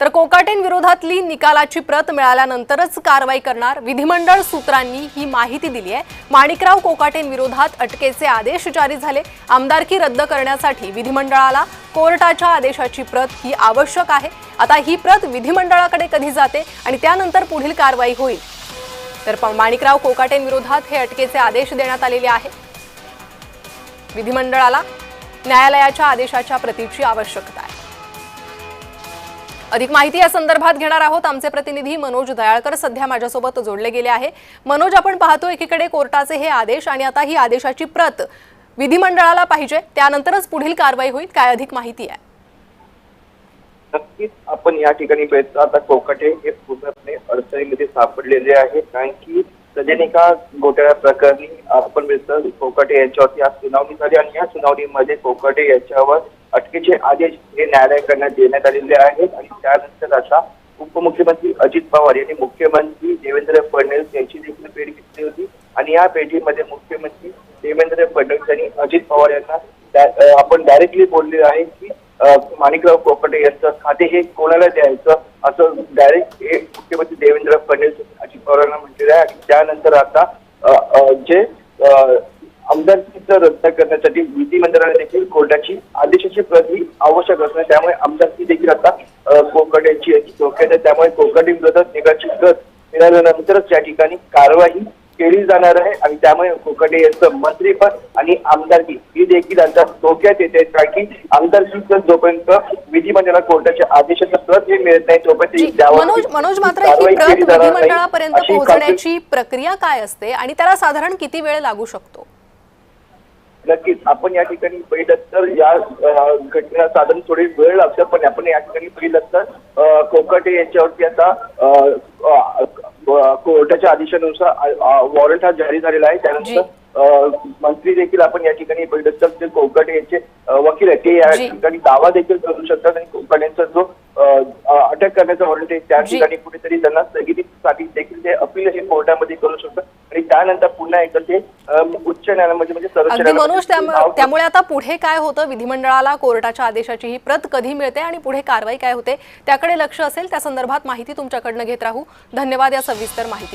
तर कोकाटें विरोधातली निकालाची प्रत मिळाल्यानंतरच कारवाई करणार विधिमंडळ सूत्रांनी ही माहिती दिली आहे। माणिकराव कोकाटें विरोधात अटकेचे आदेश जारी झाले। आमदारकी रद्द करण्यासाठी विधिमंडळाला कोर्टाच्या आदेशाची प्रत ही आवश्यक आहे। आता ही प्रत विधिमंडळाकडे कधी जाते आणि त्यानंतर पुढील कारवाई होईल। तर माणिकराव कोकाटें विरोधात हे अटकेचे आदेश देण्यात आलेले आहे। विधिमंडळाला न्यायालयाच्या आदेशाच्या प्रतीची आवश्यकता आहे। अधिक माहिती या संदर्भात घेणार आहोत। आमचे प्रतिनिधी मनोज दयाळकर सध्या माझ्यासोबत जोडले गेले आहे। मनोज, आपण पाहतो एकीकडे कोर्टाचे हे आदेश आणि आता ही आदेशाची प्रत विधिमंडळाला पाहिजे, त्यानंतरच पुढील कारवाई होईल। काय अधिक माहिती आहे? नक्कीच आपण या ठिकाणी पाहतो आता कोकाटे हे पूर्णपणे अडचणीमध्ये सापडलेले आहे, कारण की सदनिका घोटाळा प्रकरणी आपण पाहतो कोकाटे यांच्यावरती आज सुनावणी झाली आणि या सुनावणीमध्ये कोकाटे यांच्यावर अटकेचे आदेश हे न्यायालयाकडून देण्यात आलेले आहेत। आणि त्यानंतर आता उपमुख्यमंत्री अजित पवार यांनी मुख्यमंत्री देवेंद्र फडणवीस यांची देखील भेट घेतली होती आणि या भेटीमध्ये मुख्यमंत्री देवेंद्र फडणवीस यांनी अजित पवार यांना आपण डायरेक्टली बोलले आहे की माणिकराव कोकाटे यांचं खाते हे कोणाला द्यायचं असं डायरेक्ट हे मुख्यमंत्री देवेंद्र फडणवीस अजित पवारांना म्हटलेलं आहे। आणि त्यानंतर आता जे आमदारकीचं रद्द करण्यासाठी विधिमंडळाने देखील कोर्टाची आदेशाची प्रत ही आवश्यक असणार, त्यामुळे आमदारकी देखील आता कोकाटेंची याची धोक्यात आहे। त्यामुळे कोकाटे विरोधात निकालाची प्रत मिळाल्यानंतरच या ठिकाणी कारवाई केली जाणार आहे आणि त्यामुळे कोकाटे यांचं मंत्रीपद आणि आमदारकी ही देखील आता धोक्यात येते, कारण की आमदारकीचं जोपर्यंत विधिमंडळ कोर्टाच्या आदेशाचा प्रत हे मिळत नाही तोपर्यंत मनोज मात्र ही प्रत विधिमंडळापर्यंत पोहोचण्याची प्रक्रिया काय असते आणि त्याला साधारण किती वेळ लागू शकतो? नक्कीच आपण या ठिकाणी पाहिलं तर या घटनेला साधारण थोडी वेळ लागते, पण आपण या ठिकाणी पाहिलं तर कोकाटे यांच्यावरती आता कोर्टाच्या आदेशानुसार वॉरंट हा जारी झालेला आहे। त्यानंतर मंत्री देखील आपण या ठिकाणी पाहिलं तर जे कोकाटे यांचे वकील आहेत ते या ठिकाणी दावा देखील करू शकतात आणि कोकाटेंचा जो अटक करण्याचा वॉरंट आहे त्या ठिकाणी कुठेतरी त्यांना स्थगितीसाठी देखील ते अपील हे कोर्टामध्ये करू शकतात आणि त्यानंतर पुन्हा एकदा ते उच्च न्यायालयामध्ये म्हणजे सर्वोच्च न्यायालयामध्ये। त्यामुळे आता पुढे काय होतं, विधिमंडळाला कोर्टाच्या आदेशाची ही प्रत कधी मिळते आणि पुढे कारवाई काय होते त्याकडे लक्ष असेल। त्या संदर्भात माहिती तुमच्याकडनं घेत राहू। धन्यवाद या सविस्तर माहिती।